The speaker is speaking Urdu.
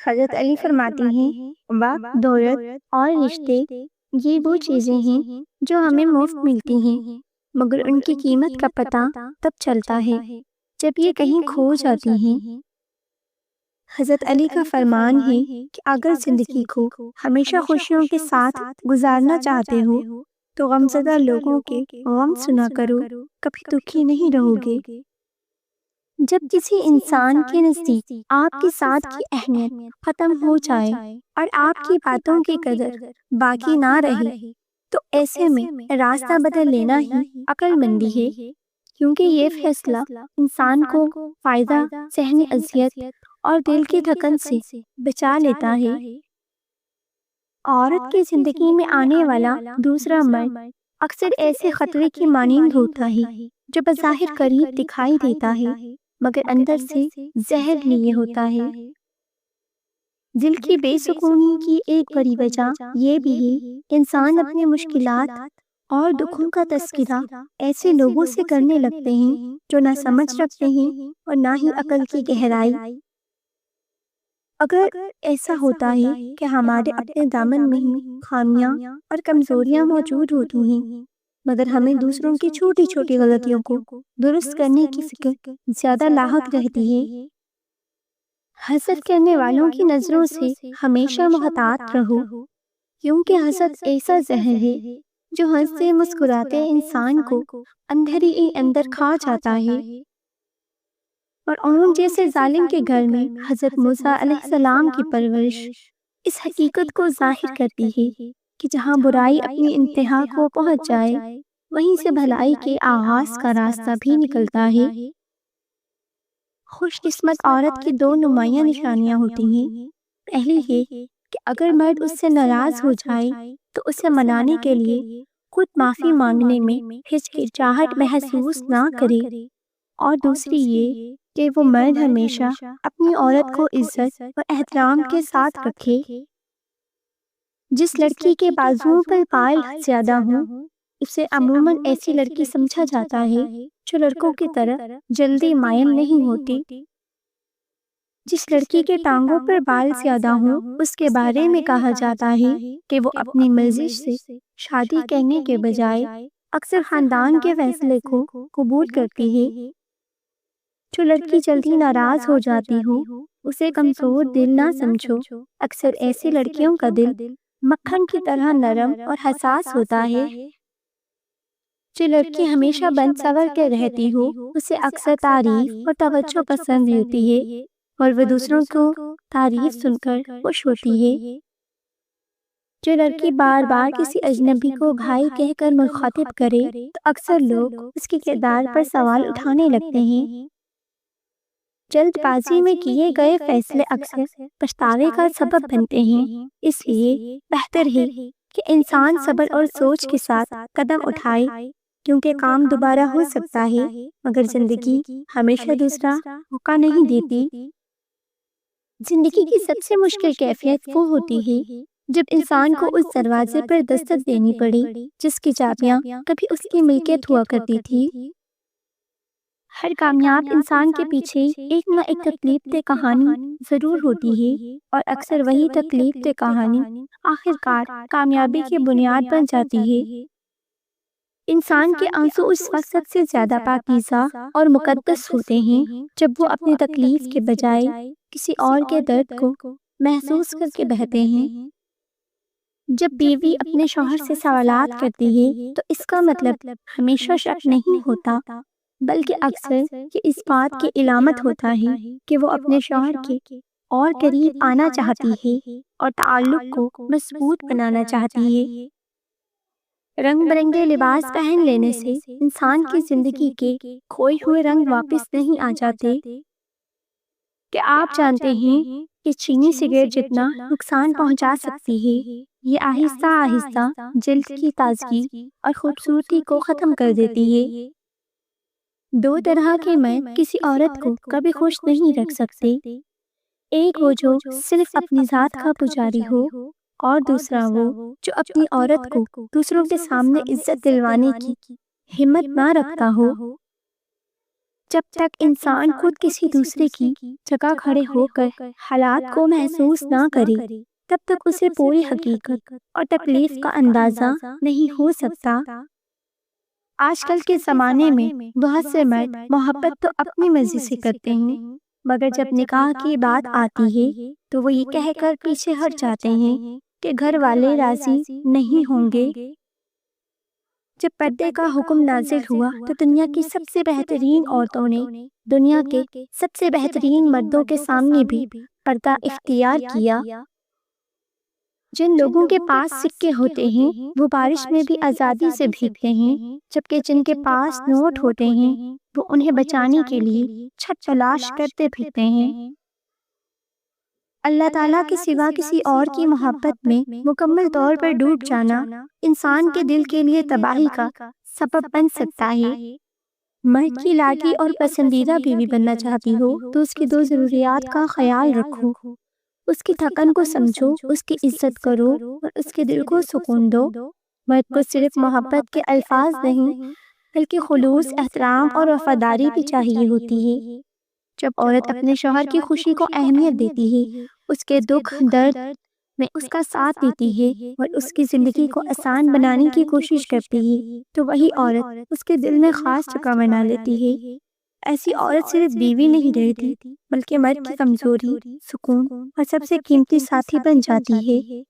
حضرت علی فرماتے ہیں، وقت، دولت اور رشتے یہ وہ چیزیں ہیں جو ہمیں مفت ملتی ہیں، مگر ان کی قیمت کا پتہ تب چلتا ہے جب یہ کہیں کھو جاتی ہیں۔ حضرت علی کا فرمان ہے کہ اگر زندگی کو ہمیشہ خوشیوں کے ساتھ گزارنا چاہتے ہو تو غمزدہ لوگوں کے غم سنا کرو، کبھی دکھی نہیں رہو گے۔ جب کسی انسان کے نزدیک آپ کے ساتھ کی اہمیت ختم ہو جائے اور آپ کی باتوں کی قدر باقی نہ رہے تو ایسے میں راستہ بدل لینا ہی عقل مندی ہے، کیونکہ یہ فیصلہ انسان کو فائدہ، ذہنی اذیت اور دل کی تھکن سے بچا لیتا ہے۔ عورت کی زندگی میں آنے والا دوسرا مرد اکثر ایسے خطرے کی مانند ہوتا ہے جو بظاہر قریب دکھائی دیتا ہے مگر اندر سے زہر لیے ہوتا ہے۔ دل کی بے سکونی کی ایک بڑی وجہ یہ بھی ہے کہ انسان اپنی مشکلات اور دکھوں کا تذکرہ ایسے لوگوں سے کرنے لگتے ہیں جو نہ سمجھ رکھتے ہیں اور نہ ہی عقل کی گہرائی۔ اگر ایسا ہوتا ہے کہ ہمارے اپنے دامن میں ہی خامیاں اور کمزوریاں موجود ہوتی ہیں مگر ہمیں دوسروں کی چھوٹی چھوٹی غلطیوں کو درست کرنے کی فکر زیادہ لاحق رہتی ہے۔ حسد کرنے والوں کی نظروں سے ہمیشہ محتاط رہو، کیونکہ حسد ایسا زہر ہے جو ہنستے مسکراتے انسان کو اندر ہی اندر کھا جاتا ہے۔ فرعون جیسے ظالم کے گھر میں حضرت موسیٰ علیہ السلام کی پرورش اس حقیقت کو ظاہر کرتی ہے کہ جہاں برائی اپنی انتہا کو پہنچ جائے وہیں سے بھلائی کے آغاز کا راستہ بھی نکلتا ہے۔ خوش قسمت عورت کی دو نمایاں نشانیاں ہوتی ہیں۔ پہلی یہ کہ اگر مرد اس سے ناراض ہو جائے تو اسے منانے کے لیے خود معافی مانگنے میں ہچکچاہٹ محسوس نہ کرے، اور دوسری یہ کہ وہ مرد ہمیشہ اپنی عورت کو عزت اور احترام کے ساتھ رکھے۔ جس لڑکی کے بازوؤں پر بال زیادہ ہوں اسے عموماً ایسی لڑکی سمجھا جاتا ہے جو لڑکوں کی طرح جلدی مائل نہیں ہوتی۔ جس لڑکی کے ٹانگوں پر بال زیادہ ہوں اس کے بارے میں کہا جاتا ہے کہ وہ اپنی مرضی سے شادی کرنے کے بجائے اکثر خاندان کے فیصلے کو قبول کرتی ہے۔ جو لڑکی جلدی ناراض ہو جاتی ہو اسے کمزور دل نہ سمجھو، اکثر ایسی لڑکیوں کا دل مکھن کی طرح نرم اور حساس ہوتا ہے۔ جو لڑکی ہمیشہ بن سنور کے رہتی ہو اسے اکثر تعریف اور توجہ پسند ہوتی ہے اور وہ دوسروں کو تعریف سن کر خوش ہوتی ہے۔ جو لڑکی بار بار کسی اجنبی کو بھائی کہہ کر مخاطب کرے تو اکثر لوگ اس کے کردار پر سوال اٹھانے لگتے ہیں۔ جلد بازی میں کیے گئے فیصلے اکثر پچھتاوے کا سبب بنتے ہیں، اس لیے بہتر ہے کہ انسان صبر اور سوچ کے ساتھ قدم اٹھائے، کیونکہ کام دوبارہ ہو سکتا ہے مگر زندگی ہمیشہ دوسرا موقع نہیں دیتی۔ زندگی کی سب سے مشکل کیفیت وہ ہوتی ہے جب انسان کو اس دروازے پر دستک دینی پڑے جس کی چابیاں کبھی اس کی ملکیت ہوا کرتی تھی۔ ہر کامیاب انسان کے پیچھے ایک نہ ایک تکلیف دہ کہانی ضرور ہوتی ہے، اور اکثر وہی تکلیف دہ کہانی آخرکار کامیابی کی بنیاد بن جاتی ہے۔ انسان کے آنسو اس وقت سب سے زیادہ پاکیزہ اور مقدس ہوتے ہیں جب وہ اپنی تکلیف کے بجائے کسی اور کے درد کو محسوس کر کے بہتے ہیں۔ جب بیوی اپنے شوہر سے سوالات کرتی ہے تو اس کا مطلب ہمیشہ شک نہیں ہوتا، بلکہ اکثر یہ اس بات کی علامت ہوتا ہے کہ وہ اپنے شوہر کے اور قریب آنا چاہتی ہے اور تعلق کو مضبوط بنانا چاہتی ہے۔ رنگ برنگے لباس پہن لینے سے انسان کی زندگی کے کھوئے ہوئے رنگ واپس نہیں آ جاتے۔ کیا آپ جانتے ہیں کہ چینی سگریٹ جتنا نقصان پہنچا سکتی ہے، یہ آہستہ آہستہ جلد کی تازگی اور خوبصورتی کو ختم کر دیتی ہے۔ دو طرح کے مرد کسی عورت کو کبھی خوش نہیں رکھ سکتے، ایک وہ جو صرف اپنی ذات کا پجاری ہو، اور دوسرا وہ جو اپنی عورت کو دوسروں کے سامنے عزت دلوانے کی ہمت نہ رکھتا ہو۔ جب تک انسان خود کسی دوسرے کی جگہ کھڑے ہو کر حالات کو محسوس نہ کرے تب تک اسے پوری حقیقت اور تکلیف کا اندازہ نہیں ہو سکتا۔ آج کل کے زمانے میں بہت سے مرد محبت تو اپنی مرضی سے کرتے ہیں، مگر جب نکاح کی بات آتی ہے تو وہ یہ کہہ کر پیچھے ہٹ جاتے ہیں کہ گھر والے راضی نہیں ہوں گے۔ جب پردے کا حکم نازل ہوا تو دنیا کی سب سے بہترین عورتوں نے دنیا کے سب سے بہترین مردوں کے سامنے بھی پردہ اختیار کیا۔ جن لوگوں کے پاس سکے ہوتے ہیں وہ بارش میں بھی آزادی سے بھیگتے ہیں، جبکہ جن کے پاس نوٹ ہوتے ہیں وہ انہیں بچانے کے لیے چھت تلاش کرتے پھرتے ہیں۔ اللہ تعالیٰ کے سوا کسی اور کی محبت میں مکمل طور پر ڈوب جانا انسان کے دل کے لیے تباہی کا سبب بن سکتا ہے۔ مرد کی لاڈلی اور پسندیدہ بیوی بننا چاہتی ہو تو اس کی دو ضروریات کا خیال رکھو، اس کی تھکن کو سمجھو، اس کی عزت کرو اور اس کے دل کو سکون دو۔ مرد کو صرف محبت کے الفاظ نہیں بلکہ خلوص، احترام اور وفاداری بھی چاہیے ہوتی ہے۔ جب عورت اپنے شوہر کی خوشی کو اہمیت دیتی ہے، اس کے دکھ درد میں اس کا ساتھ دیتی ہے اور اس کی زندگی کو آسان بنانے کی کوشش کرتی ہے تو وہی عورت اس کے دل میں خاص جگہ بنا لیتی ہے۔ ایسی عورت صرف بیوی نہیں رہتی بلکہ مرد کی کمزوری، سکون اور سب سے قیمتی ساتھی بن جاتی ہے۔